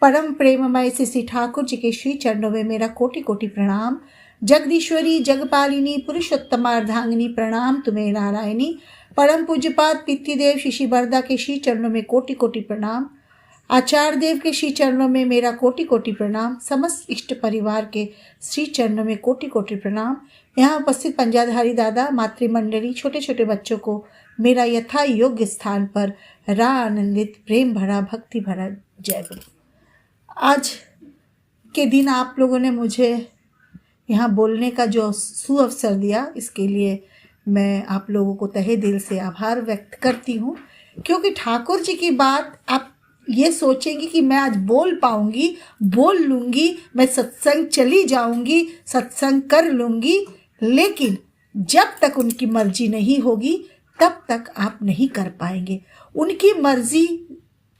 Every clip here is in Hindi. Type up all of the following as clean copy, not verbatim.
परम प्रेममय श्री ठाकुर जी के श्री चरणों में मेरा कोटि कोटि प्रणाम। जगदीश्वरी, जगपालिनी, पुरुषोत्तमार्धांगिनी, प्रणाम तुम्हें नारायणी। परम पूज्यपाद पितृदेव शिशि बरदा के श्री चरणों में कोटि कोटि प्रणाम। आचार्य देव के श्री चरणों में मेरा कोटि कोटि प्रणाम। समस्त इष्ट परिवार के श्री चरणों में कोटि कोटि प्रणाम। यहाँ उपस्थित पंजाधारी दादा, मातृमंडली, छोटे छोटे बच्चों को मेरा यथा योग्य स्थान पर आनंदित, प्रेम भरा, भक्ति भरा जय गुरु। आज के दिन आप लोगों ने मुझे यहाँ बोलने का जो सुअवसर दिया, इसके लिए मैं आप लोगों को तहे दिल से आभार व्यक्त करती हूँ। क्योंकि ठाकुर जी की बात आप ये सोचेंगी कि मैं आज बोल पाऊँगी, बोल लूँगी, मैं सत्संग चली जाऊँगी, सत्संग कर लूँगी, लेकिन जब तक उनकी मर्जी नहीं होगी तब तक आप नहीं कर पाएंगे। उनकी मर्जी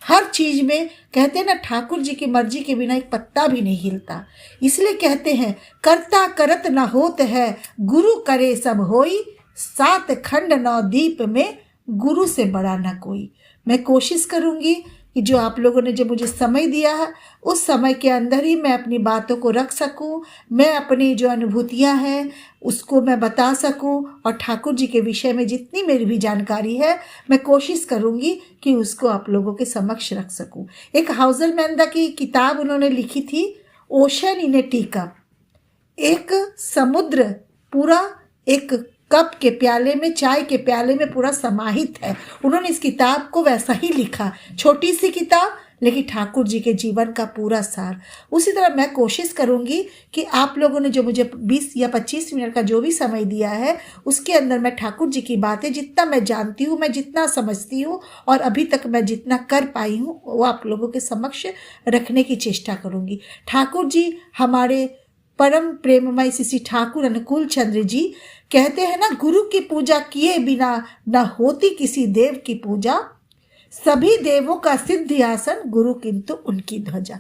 हर चीज में, कहते हैं ना, ठाकुर जी की मर्जी के बिना एक पत्ता भी नहीं हिलता। इसलिए कहते हैं करता करत न होत है, गुरु करे सब होई, सात खंड नौ दीप में गुरु से बड़ा न कोई। मैं कोशिश करूंगी कि जो आप लोगों ने जो मुझे समय दिया है, उस समय के अंदर ही मैं अपनी बातों को रख सकूं, मैं अपनी जो अनुभूतियां हैं उसको मैं बता सकूं, और ठाकुर जी के विषय में जितनी मेरी भी जानकारी है मैं कोशिश करूंगी कि उसको आप लोगों के समक्ष रख सकूं। एक हाउजर मैंदा की किताब उन्होंने लिखी थी, ocean in A tea cup. एक समुद्र पूरा एक कप के प्याले में, चाय के प्याले में पूरा समाहित है। उन्होंने इस किताब को वैसा ही लिखा, छोटी सी किताब, लेकिन ठाकुर जी के जीवन का पूरा सार। उसी तरह मैं कोशिश करूंगी कि आप लोगों ने जो मुझे 20 या 25 मिनट का जो भी समय दिया है, उसके अंदर मैं ठाकुर जी की बातें जितना मैं जानती हूँ, मैं जितना समझती हूँ और अभी तक मैं जितना कर पाई हूँ, वो आप लोगों के समक्ष रखने की चेष्टा करूँगी। ठाकुर जी हमारे परम प्रेममय श्री ठाकुर अनुकूल चंद्र जी कहते हैं ना, गुरु की पूजा किए बिना न होती किसी देव की पूजा, सभी देवों का सिद्ध आसन, गुरु किंतु उनकी ध्वजा।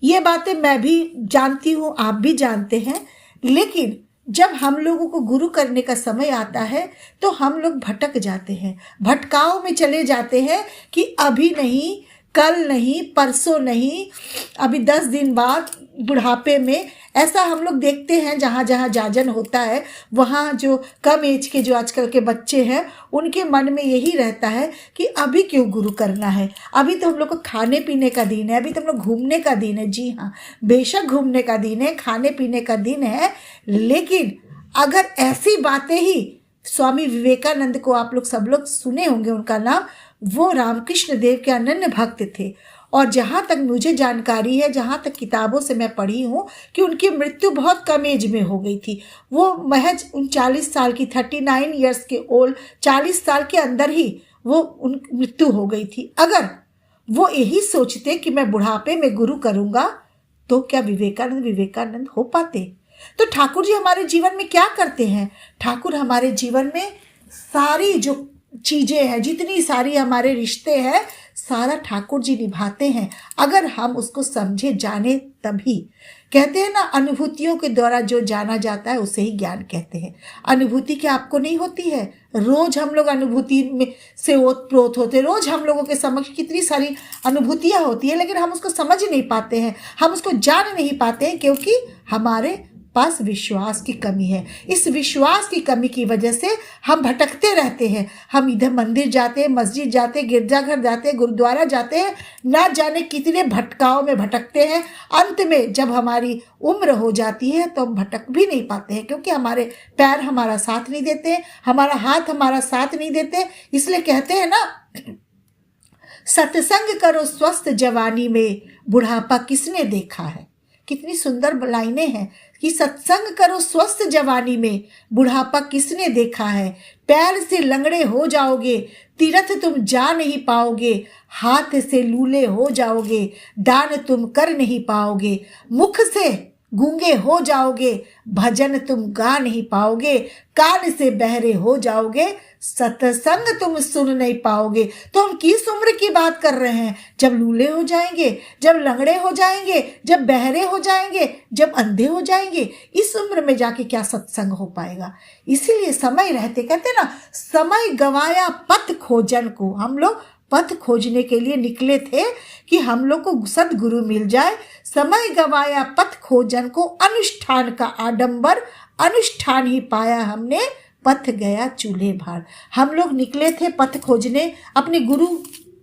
ये बातें मैं भी जानती हूँ, आप भी जानते हैं, लेकिन जब हम लोगों को गुरु करने का समय आता है तो हम लोग भटक जाते हैं, भटकाव में चले जाते हैं कि अभी नहीं, कल नहीं, परसों नहीं, अभी 10 दिन बाद, बुढ़ापे में। ऐसा हम लोग देखते हैं जहाँ जहाँ जाजन होता है, वहाँ जो कम एज के जो आजकल के बच्चे हैं, उनके मन में यही रहता है कि अभी क्यों गुरु करना है, अभी तो हम लोग को खाने पीने का दिन है, अभी तो हम लोग घूमने का दिन है। जी हाँ, बेशक घूमने का दिन है, खाने पीने का दिन है, लेकिन अगर ऐसी बातें ही, स्वामी विवेकानंद को आप लोग सब लोग सुने होंगे उनका नाम, वो रामकृष्ण देव के अनन्य भक्त थे। और जहाँ तक मुझे जानकारी है, जहाँ तक किताबों से मैं पढ़ी हूँ, कि उनकी मृत्यु बहुत कम एज में हो गई थी। वो महज 39 साल की, 39 ईयर्स के ओल्ड, 40 साल के अंदर ही वो उन मृत्यु हो गई थी। अगर वो यही सोचते कि मैं बुढ़ापे में गुरु करूँगा, तो क्या विवेकानंद हो पाते? तो ठाकुर जी हमारे जीवन में क्या करते हैं? ठाकुर हमारे जीवन में सारी जो चीज़ें हैं, जितनी सारी हमारे रिश्ते हैं, सारा ठाकुर जी निभाते हैं, अगर हम उसको समझे जाने तभी। कहते हैं ना, अनुभूतियों के द्वारा जो जाना जाता है उसे ही ज्ञान कहते हैं। अनुभूति क्या आपको नहीं होती है? रोज हम लोग अनुभूति में से ओतप्रोत होते, रोज हम लोगों के समक्ष कितनी सारी अनुभूतियाँ होती है, लेकिन हम उसको समझ नहीं पाते हैं, हम उसको जान नहीं पाते हैं, क्योंकि हमारे पास विश्वास की कमी है। इस विश्वास की कमी की वजह से हम भटकते रहते हैं। हम इधर मंदिर जाते हैं, मस्जिद जाते हैं, गिरजाघर जाते हैं, गुरुद्वारा जाते हैं, ना जाने कितने भटकाव में भटकते हैं। अंत में जब हमारी उम्र हो जाती है तो हम भटक भी नहीं पाते हैं, क्योंकि हमारे पैर हमारा साथ नहीं देते, हमारा हाथ हमारा साथ नहीं देते। इसलिए कहते हैं ना, सत्संग करो स्वस्थ जवानी में, बुढ़ापा किसने देखा है। कितनी सुंदर लाइनें हैं कि सत्संग करो स्वस्थ जवानी में, बुढ़ापा किसने देखा है। पैर से लंगड़े हो जाओगे, तीर्थ तुम जा नहीं पाओगे, हाथ से लूले हो जाओगे, दान तुम कर नहीं पाओगे, मुख से गूंगे हो जाओगे, भजन तुम गा नहीं पाओगे, कान से बहरे हो जाओगे, सत्संग तुम सुन नहीं पाओगे। तो हम किस उम्र की बात कर रहे हैं? जब लूले हो जाएंगे, जब लंगड़े हो जाएंगे, जब बहरे हो जाएंगे, जब अंधे हो जाएंगे, इस उम्र में जाके क्या सत्संग हो पाएगा? इसीलिए समय रहते, कहते ना, समय गवाया पथ खोजन को, हम लोग पथ खोजने के लिए निकले थे कि हम लोग को सदगुरु मिल जाए। समय गवाया पथ खोजन को, अनुष्ठान का आडंबर, अनुष्ठान ही पाया हमने, पथ गया चूल्हे भार। हम लोग निकले थे पथ खोजने, अपने गुरु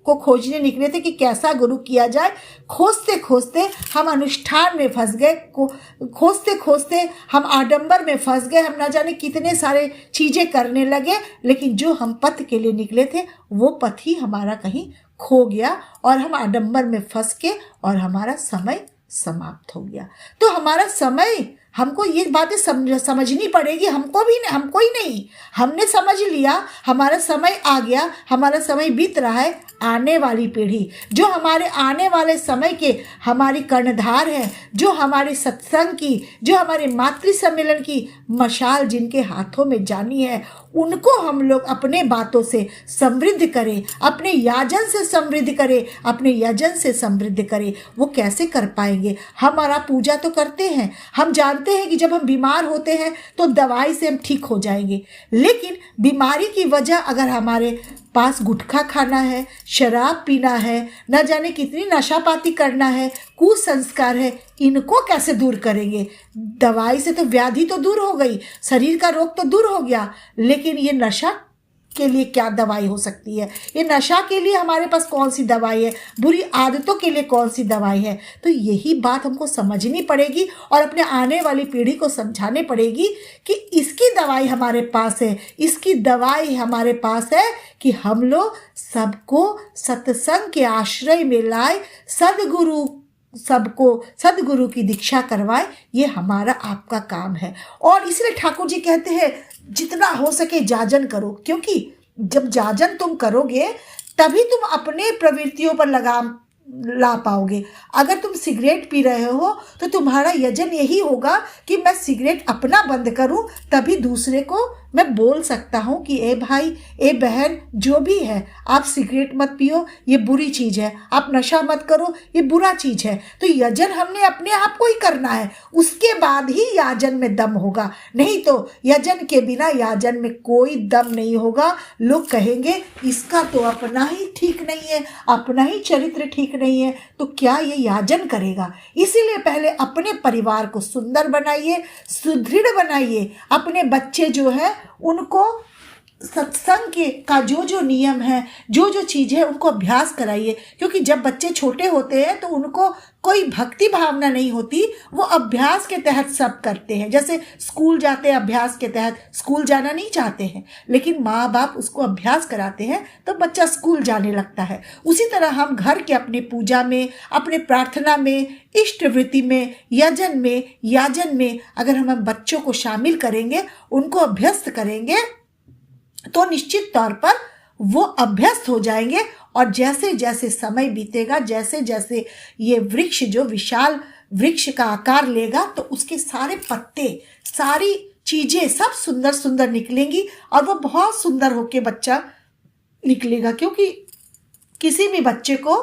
को खोजने निकले थे कि कैसा गुरु किया जाए। खोजते खोजते हम अनुष्ठान में फंस गए, खोजते खोजते हम आडंबर में फंस गए, हम ना जाने कितने सारे चीज़ें करने लगे, लेकिन जो हम पथ के लिए निकले थे वो पथ ही हमारा कहीं खो गया और हम आडंबर में फंस के और हमारा समय समाप्त हो गया। तो हमारा समय, हमको ये बातें समझनी पड़ेगी, हमको ही नहीं, हमने समझ लिया, हमारा समय आ गया, हमारा समय बीत रहा है। आने वाली पीढ़ी जो हमारे आने वाले समय के हमारी कर्णधार है, जो हमारे सत्संग की, जो हमारे मातृ सम्मेलन की मशाल जिनके हाथों में जानी है, उनको हम लोग अपने बातों से समृद्ध करें, अपने याजन से समृद्ध करें, अपने यजन से समृद्ध करें। वो कैसे कर पाएंगे? हमारा पूजा तो करते हैं, हम जानते हैं कि जब हम बीमार होते हैं तो दवाई से हम ठीक हो जाएंगे, लेकिन बीमारी की वजह अगर हमारे पास गुटखा खाना है, शराब पीना है, न जाने कितनी नशापाती करना है, कुसंस्कार है, इनको कैसे दूर करेंगे? दवाई से तो व्याधि तो दूर हो गई, शरीर का रोग तो दूर हो गया, लेकिन ये नशा के लिए क्या दवाई हो सकती है? ये नशा के लिए हमारे पास कौन सी दवाई है? बुरी आदतों के लिए कौन सी दवाई है? तो यही बात हमको समझनी पड़ेगी और अपने आने वाली पीढ़ी को समझाने पड़ेगी कि इसकी दवाई हमारे पास है, इसकी दवाई हमारे पास है कि हम लोग सबको सत्संग के आश्रय में लाए, सबको सदगुरु की दीक्षा करवाए। ये हमारा आपका काम है। और इसलिए ठाकुर जी कहते हैं जितना हो सके जाजन करो, क्योंकि जब जाजन तुम करोगे तभी तुम अपने प्रवृत्तियों पर लगाम ला पाओगे। अगर तुम सिगरेट पी रहे हो तो तुम्हारा यजन यही होगा कि मैं सिगरेट अपना बंद करूं, तभी दूसरे को मैं बोल सकता हूं कि ए भाई, ए बहन, जो भी है, आप सिगरेट मत पियो, ये बुरी चीज़ है, आप नशा मत करो, ये बुरा चीज़ है। तो यजन हमने अपने आप को ही करना है, उसके बाद ही याजन में दम होगा, नहीं तो यजन के बिना याजन में कोई दम नहीं होगा। लोग कहेंगे इसका तो अपना ही ठीक नहीं है, अपना ही चरित्र ठीक नहीं है, तो क्या ये याजन करेगा? इसीलिए पहले अपने परिवार को सुंदर बनाइए, सुदृढ़ बनाइए। अपने बच्चे जो है उनको सत्संग के का जो नियम है, जो चीज़ है, उनको अभ्यास कराइए, क्योंकि जब बच्चे छोटे होते हैं तो उनको कोई भक्ति भावना नहीं होती, वो अभ्यास के तहत सब करते हैं। जैसे स्कूल जाते हैं, अभ्यास के तहत, स्कूल जाना नहीं चाहते हैं, लेकिन माँ बाप उसको अभ्यास कराते हैं तो बच्चा स्कूल जाने लगता है। उसी तरह हम घर के अपने पूजा में, अपने प्रार्थना में, इष्ट वृत्ति में, यजन में, याजन में अगर हम बच्चों को शामिल करेंगे, उनको अभ्यस्त करेंगे, तो निश्चित तौर पर वो अभ्यस्त हो जाएंगे। और जैसे जैसे समय बीतेगा, जैसे जैसे ये वृक्ष जो विशाल वृक्ष का आकार लेगा, तो उसके सारे पत्ते, सारी चीज़ें सब सुंदर सुंदर निकलेंगी और वो बहुत सुंदर होके बच्चा निकलेगा। क्योंकि किसी भी बच्चे को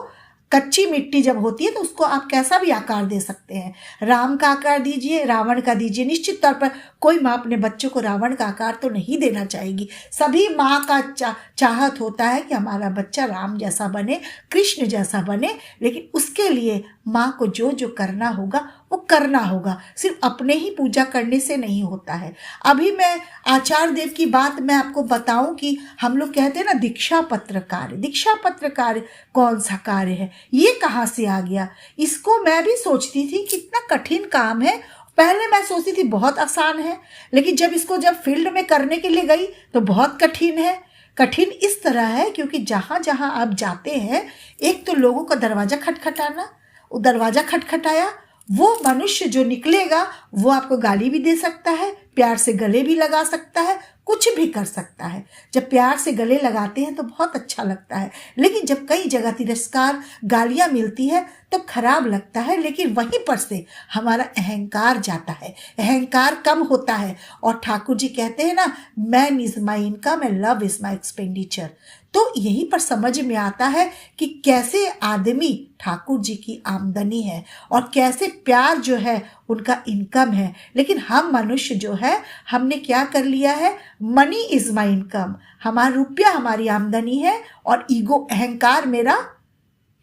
कच्ची मिट्टी जब होती है तो उसको आप कैसा भी आकार दे सकते हैं। राम का आकार दीजिए, रावण का दीजिए, निश्चित तौर पर कोई माँ अपने बच्चों को रावण का आकार तो नहीं देना चाहेगी। सभी माँ का चाहत होता है कि हमारा बच्चा राम जैसा बने, कृष्ण जैसा बने, लेकिन उसके लिए माँ को जो करना होगा वो करना होगा। सिर्फ अपने ही पूजा करने से नहीं होता है। अभी मैं आचार्य देव की बात मैं आपको बताऊं कि हम लोग कहते हैं ना दीक्षा पत्र कार्य। दीक्षा पत्र कार्य कौन सा कार्य है, ये कहाँ से आ गया? इसको मैं भी सोचती थी कितना कठिन काम है। पहले मैं सोचती थी बहुत आसान है, लेकिन जब फील्ड में करने के लिए गई तो बहुत कठिन है। कठिन इस तरह है क्योंकि जहाँ जहाँ आप जाते हैं, एक तो लोगों का दरवाज़ा खटखटाना, वो दरवाज़ा खटखटाया, वो मनुष्य जो निकलेगा वो आपको गाली भी दे सकता है, प्यार से गले भी लगा सकता है, कुछ भी कर सकता है। जब प्यार से गले लगाते हैं तो बहुत अच्छा लगता है, लेकिन जब कई जगह तिरस्कार, गालियाँ मिलती है तो खराब लगता है। लेकिन वहीं पर से हमारा अहंकार जाता है, अहंकार कम होता है। और ठाकुर जी कहते हैं ना, man is my income and love is my expenditure. तो यहीं पर समझ में आता है कि कैसे आदमी ठाकुर जी की आमदनी है और कैसे प्यार जो है उनका इनकम है। लेकिन हम मनुष्य जो है, हमने क्या कर लिया है, मनी इज माई इनकम, हमारा रुपया हमारी आमदनी है और ईगो अहंकार मेरा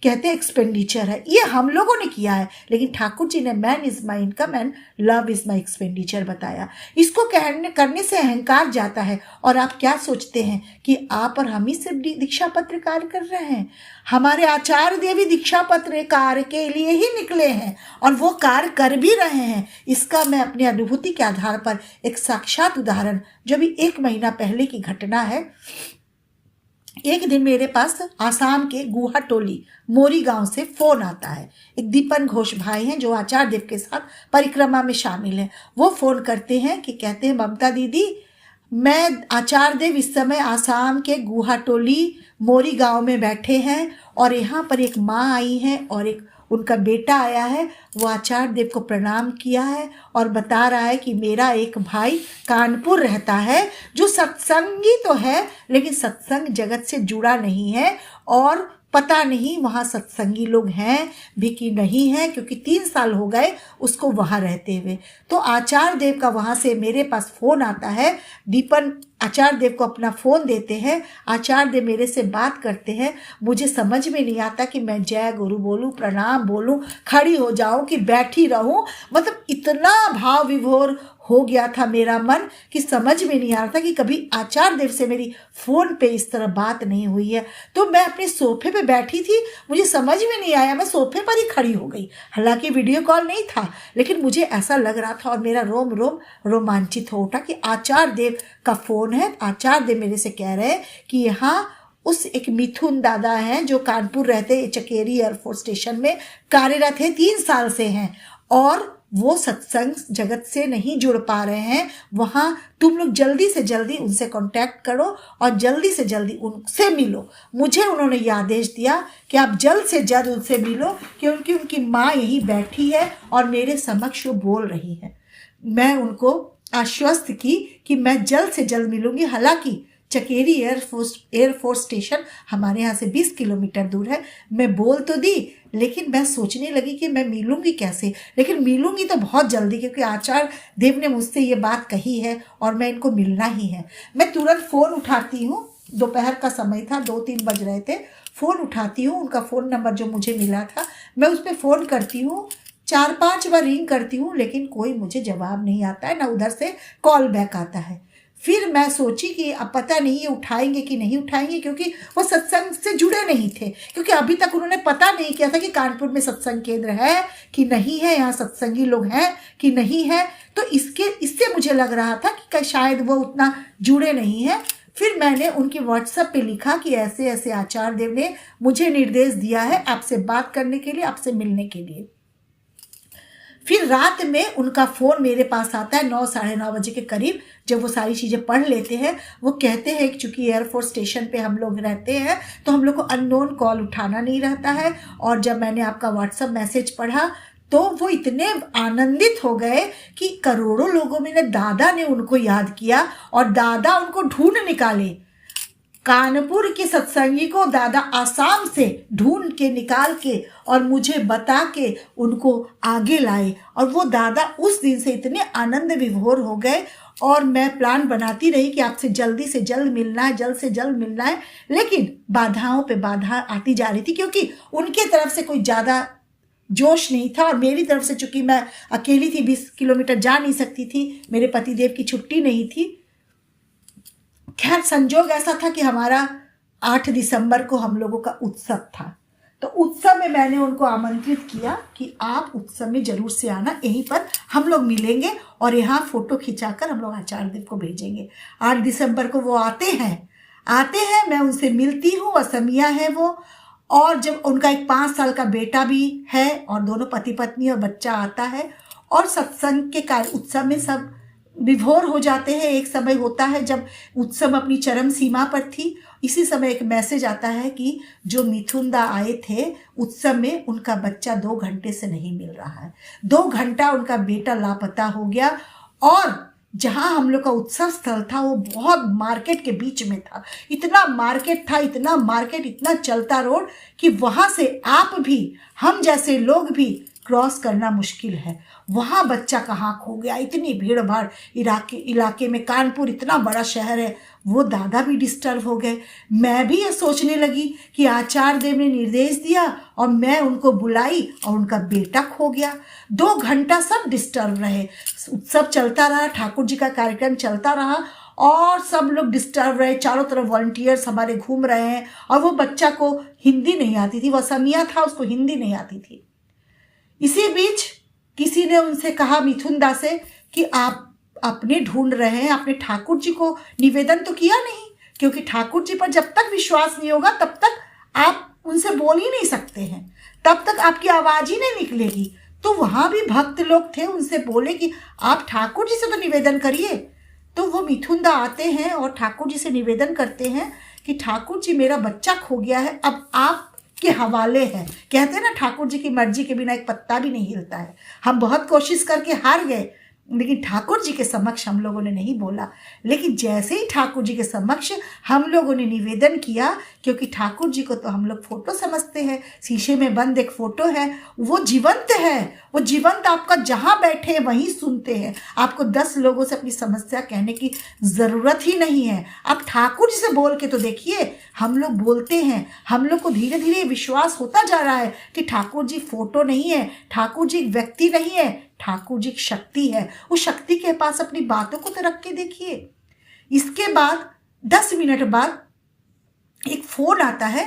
कहते हैं एक्सपेंडिचर है। ये हम लोगों ने किया है, लेकिन ठाकुर जी ने man is my income and love is my expenditure बताया। इसको करने से अहंकार जाता है। और आप क्या सोचते हैं कि आप और हम ही सिर्फ दीक्षा पत्र कार्य कर रहे हैं? हमारे आचार्य देव भी दीक्षा पत्र कार्य के लिए ही निकले हैं और वो कार्य कर भी रहे हैं। इसका मैं अपनी अनुभूति के आधार पर एक साक्षात उदाहरण, जो भी 1 महीना पहले की घटना है। एक दिन मेरे पास आसाम के गुवाहाटोली मोरी गांव से फोन आता है। एक दीपन घोष भाई हैं जो आचार्य देव के साथ परिक्रमा में शामिल हैं। वो फोन करते हैं कि कहते हैं, ममता दीदी, मैं आचार्य देव इस समय आसाम के गुवाहाटोली मोरी गांव में बैठे हैं और यहाँ पर एक माँ आई है और एक उनका बेटा आया है। वो आचार्य देव को प्रणाम किया है और बता रहा है कि मेरा एक भाई कानपुर रहता है जो सत्संगी तो है, लेकिन सत्संग जगत से जुड़ा नहीं है और पता नहीं वहाँ सत्संगी लोग हैं भी कि नहीं है, क्योंकि 3 साल हो गए उसको वहाँ रहते हुए। तो आचार्य देव का वहाँ से मेरे पास फ़ोन आता है। दीपन आचार्य देव को अपना फ़ोन देते हैं। आचार्य देव मेरे से बात करते हैं। मुझे समझ में नहीं आता कि मैं जय गुरु बोलूं, प्रणाम बोलूं, खड़ी हो जाऊं कि बैठी रहूं। मतलब इतना भाव विभोर हो गया था मेरा मन कि समझ में नहीं आ रहा था कि कभी आचार्य देव से मेरी फ़ोन पे इस तरह बात नहीं हुई है। तो मैं अपने सोफे पे बैठी थी, मुझे समझ में नहीं आया, मैं सोफे पर ही खड़ी हो गई। हालांकि वीडियो कॉल नहीं था, लेकिन मुझे ऐसा लग रहा था और मेरा रोम रोम रोमांचित हो उठा कि आचार्य देव का फ़ोन है। आचार्य देव मेरे से कह रहे हैं कि यहाँ उस एक मिथुन दादा हैं जो कानपुर रहते, चकेरी एयरफोर्स स्टेशन में कार्यरत है, 3 साल से हैं और वो सत्संग जगत से नहीं जुड़ पा रहे हैं। वहाँ तुम लोग जल्दी से जल्दी उनसे कांटेक्ट करो और जल्दी से जल्दी उनसे मिलो। मुझे उन्होंने ये आदेश दिया कि आप जल्द से जल्द उनसे मिलो, क्योंकि उनकी माँ यहीं बैठी है और मेरे समक्ष वो बोल रही है। मैं उनको आश्वस्त की कि मैं जल्द से जल्द मिलूंगी। हालांकि चकेरी एयरफोर्स स्टेशन हमारे यहाँ से 20 किलोमीटर दूर है। मैं बोल तो दी, लेकिन मैं सोचने लगी कि मैं मिलूंगी कैसे, लेकिन मिलूंगी तो बहुत जल्दी, क्योंकि आचार्य देव ने मुझसे ये बात कही है और मैं इनको मिलना ही है। मैं तुरंत फ़ोन उठाती हूँ। दोपहर का समय था, 2-3 बज रहे थे। फ़ोन उठाती हूँ, उनका फ़ोन नंबर जो मुझे मिला था, मैं उस पर फ़ोन करती हूँ। 4-5 बार रिंग करती हूँ, लेकिन कोई मुझे जवाब नहीं आता है, ना उधर से कॉल बैक आता है। फिर मैं सोची कि अब पता नहीं ये उठाएंगे कि नहीं उठाएंगे, क्योंकि वो सत्संग से जुड़े नहीं थे, क्योंकि अभी तक उन्होंने पता नहीं किया था कि कानपुर में सत्संग केंद्र है कि नहीं है, यहाँ सत्संगी लोग हैं कि नहीं है। तो इससे मुझे लग रहा था कि शायद वो उतना जुड़े नहीं हैं। फिर मैंने उनके व्हाट्सएप पे लिखा कि ऐसे ऐसे आचार्य देव ने मुझे निर्देश दिया है आपसे बात करने के लिए, आपसे मिलने के लिए। फिर रात में उनका फ़ोन मेरे पास आता है 9 साढ़े 9 बजे के करीब। जब वो सारी चीज़ें पढ़ लेते हैं, वो कहते हैं कि चूँकि एयरफोर्स स्टेशन पे हम लोग रहते हैं तो हम लोग को अननोन कॉल उठाना नहीं रहता है। और जब मैंने आपका व्हाट्सएप मैसेज पढ़ा तो वो इतने आनंदित हो गए कि करोड़ों लोगों में दादा ने उनको याद किया और दादा उनको ढूंढ निकाले। कानपुर के सत्संगी को दादा आसाम से ढूंढ के निकाल के और मुझे बता के उनको आगे लाए। और वो दादा उस दिन से इतने आनंद विभोर हो गए और मैं प्लान बनाती रही कि आपसे जल्दी से जल्द मिलना है, जल्द से जल्द मिलना है। लेकिन बाधाओं पे बाधा आती जा रही थी, क्योंकि उनके तरफ से कोई ज़्यादा जोश नहीं था और मेरी तरफ से चूंकि मैं अकेली थी, 20 किलोमीटर जा नहीं सकती थी, मेरे पतिदेव की छुट्टी नहीं थी। खैर संजोग ऐसा था कि हमारा 8 दिसंबर को हम लोगों का उत्सव था। तो उत्सव में मैंने उनको आमंत्रित किया कि आप उत्सव में जरूर से आना, यहीं पर हम लोग मिलेंगे और यहाँ फोटो खिंचाकर हम लोग आचार्य देव को भेजेंगे। 8 दिसंबर को वो आते हैं, मैं उनसे मिलती हूँ। असमिया है वो, और जब उनका एक 5 साल का बेटा भी है और दोनों पति पत्नी और बच्चा आता है और सत्संग के कार्य उत्सव में सब विभोर हो जाते हैं। एक समय होता है जब उत्सव अपनी चरम सीमा पर थी। इसी समय एक मैसेज आता है कि जो मिथुनदा आए थे उत्सव में, उनका बच्चा 2 घंटे से नहीं मिल रहा है। 2 घंटा उनका बेटा लापता हो गया और जहाँ हम लोग का उत्सव स्थल था वो बहुत मार्केट के बीच में था। इतना मार्केट था, इतना मार्केट, इतना चलता रोड कि वहाँ से आप भी, हम जैसे लोग भी क्रॉस करना मुश्किल है। वहाँ बच्चा कहाँ खो गया, इतनी भीड़ भाड़ इलाके में। कानपुर इतना बड़ा शहर है, वो दादा भी डिस्टर्ब हो गए। मैं भी ये सोचने लगी कि आचार्य देव ने निर्देश दिया और मैं उनको बुलाई और उनका बेटा खो गया। 2 घंटा सब डिस्टर्ब रहे, उत्सव चलता रहा, ठाकुर जी का कार्यक्रम चलता रहा और सब लोग डिस्टर्ब रहे। चारों तरफ वॉलंटियर्स हमारे घूम रहे हैं और वो बच्चा को हिंदी नहीं आती थी, वो असमिया था, उसको हिंदी नहीं आती थी। इसी बीच किसी ने उनसे कहा, मिथुन दास से, कि आप अपने ढूंढ रहे हैं, आपने ठाकुर जी को निवेदन तो किया नहीं, क्योंकि ठाकुर जी पर जब तक विश्वास नहीं होगा तब तक आप उनसे बोल ही नहीं सकते हैं, तब तक आपकी आवाज ही नहीं निकलेगी। तो वहां भी भक्त लोग थे, उनसे बोले कि आप ठाकुर जी से तो निवेदन करिए। तो वो मिथुन दा आते हैं और ठाकुर जी से निवेदन करते हैं कि ठाकुर जी मेरा बच्चा खो गया है, अब आप के हवाले है। कहते हैं ना, ठाकुर जी की मर्जी के बिना एक पत्ता भी नहीं हिलता है। हम बहुत कोशिश करके हार गए, लेकिन ठाकुर जी के समक्ष हम लोगों ने नहीं बोला। लेकिन जैसे ही ठाकुर जी के समक्ष हम लोगों ने निवेदन किया, क्योंकि ठाकुर जी को तो हम लोग फोटो समझते हैं, शीशे में बंद एक फोटो है, वो जीवंत है, वो जीवंत आपका जहाँ बैठे वहीं सुनते हैं। आपको 10 लोगों से अपनी समस्या कहने की ज़रूरत ही नहीं है। आप ठाकुर जी से बोल के तो देखिए। हम लोग बोलते हैं, हम लोग को धीरे धीरे विश्वास होता जा रहा है कि ठाकुर जी फोटो नहीं है, ठाकुर जी एक व्यक्ति नहीं है, ठाकुर जी एक शक्ति है। उस शक्ति के पास अपनी बातों को तो रख के देखिए। इसके बाद 10 मिनट बाद एक फोन आता है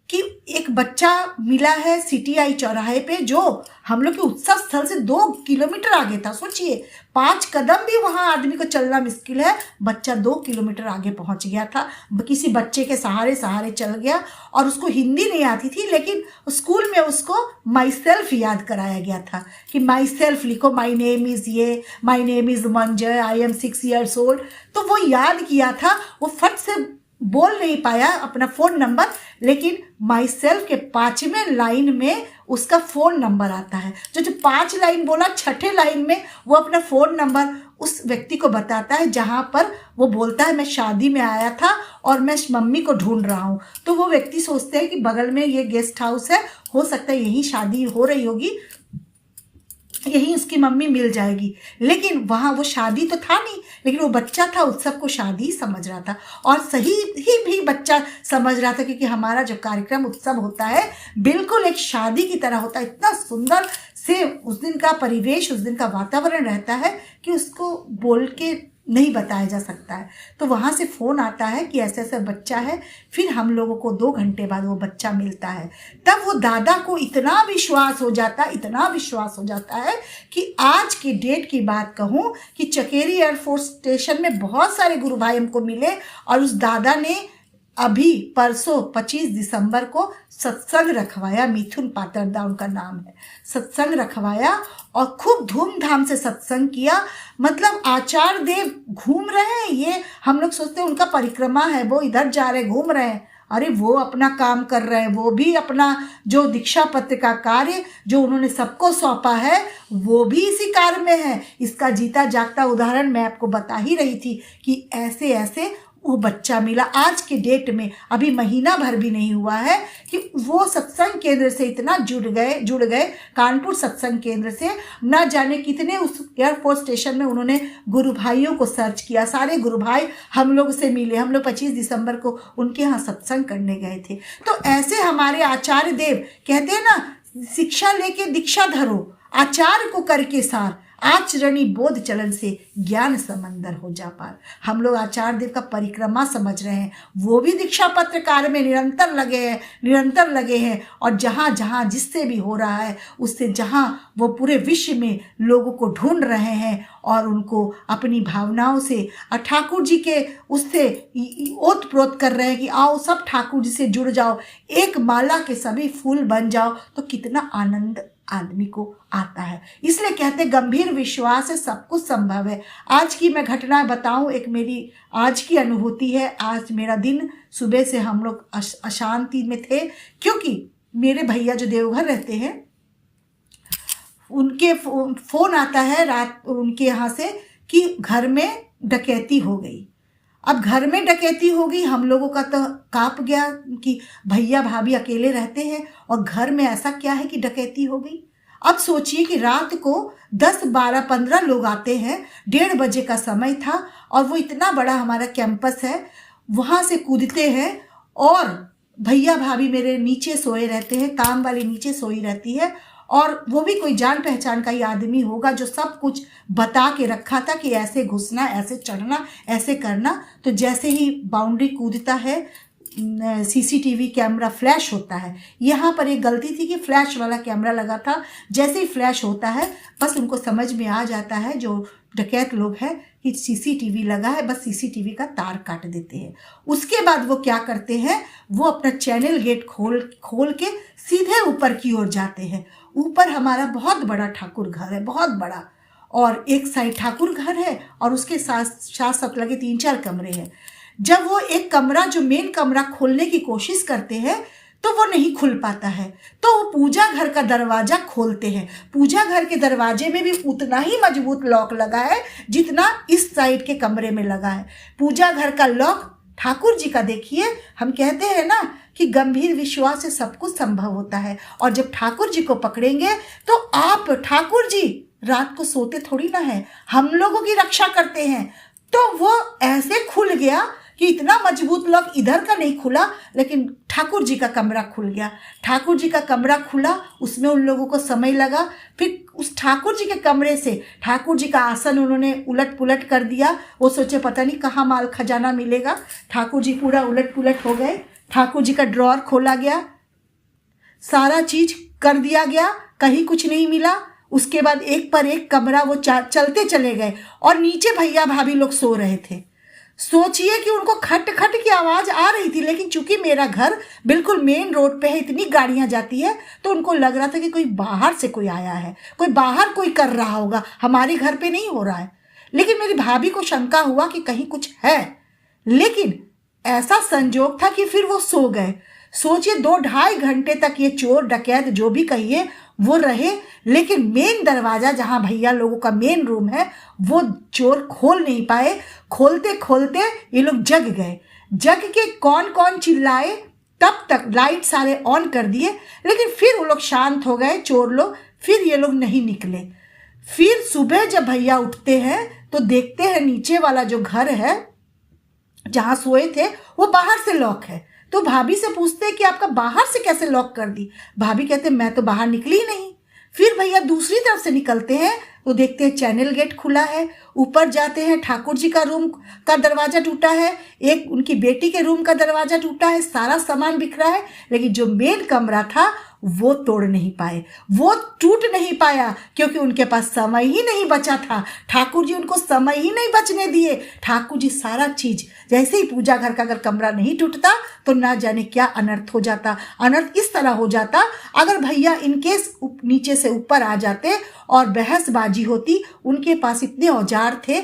कि एक बच्चा मिला है CTI चौराहे पे, जो हम लोग के उत्सव स्थल से 2 किलोमीटर आगे था। सोचिए, 5 कदम भी वहां आदमी को चलना मुश्किल है, बच्चा 2 किलोमीटर आगे पहुंच गया था। किसी बच्चे के सहारे सहारे चल गया और उसको हिंदी नहीं आती थी, लेकिन स्कूल में उसको माई सेल्फ याद कराया गया था कि माई सेल्फ लिखो, माई नेम इज ये, my name is Manjay, I am 6 years old। तो वो याद किया था, वो फट से बोल नहीं पाया अपना फोन नंबर, लेकिन माई सेल्फ के 5वें लाइन में उसका फोन नंबर आता है। जो 5 लाइन बोला, 6ठे लाइन में वो अपना फोन नंबर उस व्यक्ति को बताता है, जहां पर वो बोलता है मैं शादी में आया था और मैं मम्मी को ढूंढ रहा हूं। तो वो व्यक्ति सोचते हैं कि बगल में ये गेस्ट हाउस है, हो सकता है यही शादी हो रही होगी, यही उसकी मम्मी मिल जाएगी। लेकिन वहां वो शादी तो था नहीं, लेकिन वो बच्चा था, उत्सव को शादी समझ रहा था। और सही ही भी बच्चा समझ रहा था, क्योंकि हमारा जब कार्यक्रम उत्सव होता है बिल्कुल एक शादी की तरह होता है। इतना सुंदर से उस दिन का परिवेश, उस दिन का वातावरण रहता है कि उसको बोल के नहीं बताया जा सकता है। तो वहाँ से फ़ोन आता है कि ऐसे ऐसा बच्चा है। फिर हम लोगों को 2 घंटे बाद वो बच्चा मिलता है। तब वो दादा को इतना विश्वास हो जाता है, इतना विश्वास हो जाता है कि आज की डेट की बात कहूँ कि चकेरी एयरफोर्स स्टेशन में बहुत सारे गुरु भाई हमको मिले और उस दादा ने अभी परसों 25 दिसंबर को सत्संग रखवाया। मिथुन पातरदा उनका नाम है। सत्संग रखवाया और खूब धूमधाम से सत्संग किया। मतलब आचार्य देव घूम रहे हैं, ये हम लोग सोचते हैं उनका परिक्रमा है, वो इधर जा रहे घूम रहे हैं। अरे वो अपना काम कर रहे हैं, वो भी अपना जो दीक्षा पत्र का कार्य जो उन्होंने सबको सौंपा है वो भी इसी कार्य में है। इसका जीता जागता उदाहरण मैं आपको बता ही रही थी कि ऐसे ऐसे वो बच्चा मिला। आज के डेट में अभी महीना भर भी नहीं हुआ है कि वो सत्संग केंद्र से इतना जुड़ गए कानपुर सत्संग केंद्र से। ना जाने कितने उस एयरफोर्स स्टेशन में उन्होंने गुरु भाइयों को सर्च किया। सारे गुरु भाई हम लोग से मिले। हम लोग 25 दिसंबर को उनके यहाँ सत्संग करने गए थे। तो ऐसे हमारे आचार्य देव कहते हैं ना, शिक्षा लेके दीक्षा धरो, आचार्य को करके सार, आचरणी बोध चलन से ज्ञान समंदर हो जा पार। हम लोग आचार्य देव का परिक्रमा समझ रहे हैं, वो भी दीक्षा पत्र कार्य में निरंतर लगे हैं। और जहाँ जहाँ जिससे भी हो रहा है उससे, जहाँ वो पूरे विश्व में लोगों को ढूंढ रहे हैं और उनको अपनी भावनाओं से ठाकुर जी के उससे ओत प्रोत कर रहे हैं कि आओ सब ठाकुर जी से जुड़ जाओ, एक माला के सभी फूल बन जाओ। तो कितना आनंद आदमी को आता है। इसलिए कहते गंभीर विश्वास से सब कुछ संभव है। आज की मैं घटना बताऊं, एक मेरी आज की अनुभूति है। आज मेरा दिन सुबह से हम लोग अशांति में थे, क्योंकि मेरे भैया जो देवघर रहते हैं उनके फ़ोन आता है रात उनके यहाँ से कि घर में डकैती हो गई। अब घर में डकैती हो गई, हम लोगों का तो कांप गया कि भैया भाभी अकेले रहते हैं और घर में ऐसा क्या है कि डकैती हो गई। अब सोचिए कि रात को 10, 12, 15 लोग आते हैं, 1:30 बजे का समय था और वो इतना बड़ा हमारा कैंपस है, वहाँ से कूदते हैं और भैया भाभी मेरे नीचे सोए रहते हैं, काम वाली नीचे सोई रहती है और वो भी कोई जान पहचान का ही आदमी होगा जो सब कुछ बता के रखा था कि ऐसे घुसना, ऐसे चढ़ना, ऐसे करना। तो जैसे ही बाउंड्री कूदता है, सीसीटीवी कैमरा फ्लैश होता है। यहाँ पर एक गलती थी कि फ्लैश वाला कैमरा लगा था, जैसे ही फ्लैश होता है बस उनको समझ में आ जाता है जो डकैत लोग हैं कि सीसीटीवी लगा है, बस सीसीटीवी का तार काट देते हैं। उसके बाद वो क्या करते हैं, वो अपना चैनल गेट खोल के सीधे ऊपर की ओर जाते हैं। ऊपर हमारा बहुत बड़ा ठाकुर घर है, बहुत बड़ा, और एक साइड ठाकुर घर है और उसके साथ लगे 3-4 कमरे हैं। जब वो एक कमरा, जो मेन कमरा खोलने की कोशिश करते हैं तो वो नहीं खुल पाता है, तो वो पूजा घर का दरवाजा खोलते हैं। पूजा घर के दरवाजे में भी उतना ही मजबूत लॉक लगा है जितना इस साइड के कमरे में लगा है। पूजा घर का लॉक ठाकुर जी का, देखिए हम कहते हैं ना कि गंभीर विश्वास से सब कुछ संभव होता है, और जब ठाकुर जी को पकड़ेंगे तो आप, ठाकुर जी रात को सोते थोड़ी ना है, हम लोगों की रक्षा करते हैं। तो वो ऐसे खुल गया कि इतना मजबूत लॉक इधर का नहीं खुला, लेकिन ठाकुर जी का कमरा खुल गया। ठाकुर जी का कमरा खुला, उसमें उन लोगों को समय लगा। फिर उस ठाकुर जी के कमरे से ठाकुर जी का आसन उन्होंने उलट पुलट कर दिया। वो सोचे पता नहीं कहाँ माल खजाना मिलेगा। ठाकुर जी पूरा उलट पुलट हो गए। ठाकुर जी का ड्रॉअर खोला गया, सारा चीज कर दिया गया, कहीं कुछ नहीं मिला। उसके बाद एक पर एक कमरा वो चलते चले गए और नीचे भैया भाभी लोग सो रहे थे। सोचिए कि उनको खट खट की आवाज़ आ रही थी, लेकिन चूंकि मेरा घर बिल्कुल मेन रोड पे है, इतनी गाड़ियां जाती है, तो उनको लग रहा था कि कोई बाहर से कोई आया है, कोई बाहर कोई कर रहा होगा, हमारे घर पे नहीं हो रहा है। लेकिन मेरी भाभी को शंका हुआ कि कहीं कुछ है, लेकिन ऐसा संजोग था कि फिर वो सो गए। सोचिए 2-2.5 घंटे तक ये चोर डकैत जो भी कहिए वो रहे, लेकिन मेन दरवाजा जहां भैया लोगों का मेन रूम है वो चोर खोल नहीं पाए। खोलते खोलते ये लोग जग गए। जग के कौन कौन चिल्लाए, तब तक लाइट सारे ऑन कर दिए, लेकिन फिर वो लोग शांत हो गए, चोर लोग। फिर ये लोग नहीं निकले। फिर सुबह जब भैया उठते हैं तो देखते हैं नीचे वाला जो घर है जहां सोए थे वो बाहर से लॉक है। तो भाभी से पूछते हैं कि आपका बाहर से कैसे लॉक कर दी। भाभी कहते मैं तो बाहर निकली नहीं। फिर भैया दूसरी तरफ से निकलते हैं तो देखते हैं चैनल गेट खुला है। ऊपर जाते हैं, ठाकुर जी का रूम का दरवाजा टूटा है, एक उनकी बेटी के रूम का दरवाजा टूटा है, सारा सामान बिखरा है, लेकिन जो मेन कमरा था वो तोड़ नहीं पाए, वो टूट नहीं पाया, क्योंकि उनके पास समय ही नहीं बचा था। ठाकुर जी उनको समय ही नहीं बचने दिए। ठाकुर जी सारा चीज, जैसे ही पूजा घर का अगर कमरा नहीं टूटता तो ना जाने क्या अनर्थ हो जाता। अनर्थ इस तरह हो जाता, अगर भैया इनकेस नीचे से ऊपर आ जाते और बहसबाजी होती, उनके पास इतने औजार थे,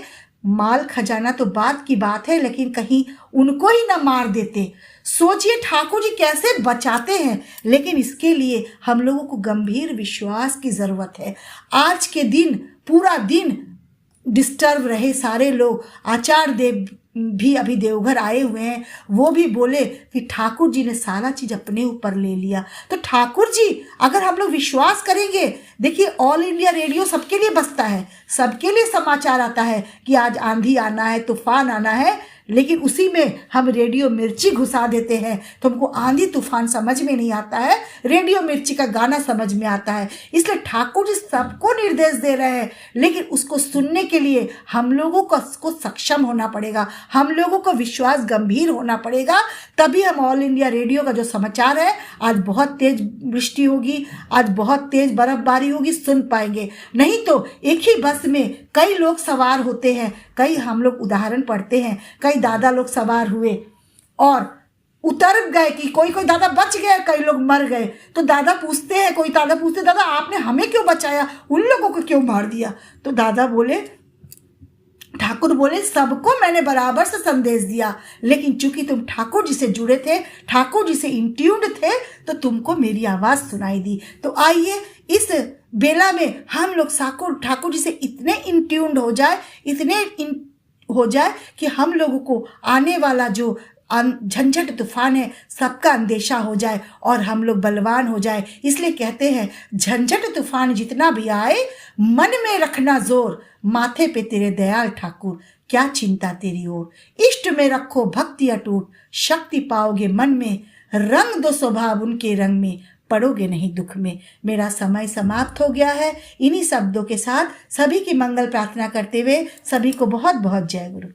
माल खजाना तो बात की बात है, लेकिन कहीं उनको ही ना मार देते। सोचिए ठाकुर जी कैसे बचाते हैं, लेकिन इसके लिए हम लोगों को गंभीर विश्वास की जरूरत है। आज के दिन पूरा दिन डिस्टर्ब रहे सारे लोग। आचार्य देव भी अभी देवघर आए हुए हैं, वो भी बोले कि ठाकुर जी ने सारा चीज अपने ऊपर ले लिया। तो ठाकुर जी अगर हम लोग विश्वास करेंगे, देखिए ऑल इंडिया रेडियो सबके लिए बजता है, सबके लिए समाचार आता है कि आज आंधी आना है, तूफान आना है, लेकिन उसी में हम रेडियो मिर्ची घुसा देते हैं तो हमको आंधी तूफान समझ में नहीं आता है, रेडियो मिर्ची का गाना समझ में आता है। इसलिए ठाकुर जी सबको निर्देश दे रहे हैं, लेकिन उसको सुनने के लिए हम लोगों को सक्षम होना पड़ेगा, हम लोगों को विश्वास गंभीर होना पड़ेगा। तभी हम ऑल इंडिया रेडियो का जो समाचार है, आज बहुत तेज वृष्टि होगी, आज बहुत तेज बर्फबारी होगी, सुन पाएंगे। नहीं तो एक ही बस में कई लोग सवार होते हैं, कई हम लोग उदाहरण पढ़ते हैं, कई दादा लोग सवार हुए और उतर गए कि कोई कोई दादा बच गए, कई लोग मर गए। तो दादा पूछते हैं, कोई दादा पूछते दादा आपने हमें क्यों बचाया, उन लोगों को क्यों मार दिया। तो दादा बोले, ठाकुर बोले सबको मैंने बराबर से संदेश दिया, लेकिन चूंकि तुम ठाकुर जी से जुड़े थे, ठाकुर जी से इंट्यून्ड थे, तो तुमको मेरी आवाज सुनाई दी। तो आइए इस बेला में हम लोग ठाकुर जी से इतने इंट्यून्ड हो जाए, हो जाए कि हम लोगों को आने वाला जो झंझट तूफान है सबका अंदेशा हो जाए और हम लोग बलवान हो जाए। इसलिए कहते हैं झंझट तूफान जितना भी आए मन में रखना जोर, माथे पे तेरे दयाल ठाकुर क्या चिंता तेरी ओर। इष्ट में रखो भक्ति अटूट, शक्ति पाओगे मन में, रंग दो स्वभाव उनके रंग में, पड़ोगे नहीं दुख में। मेरा समय समाप्त हो गया है। इन्हीं शब्दों के साथ सभी की मंगल प्रार्थना करते हुए सभी को बहुत बहुत जय गुरु।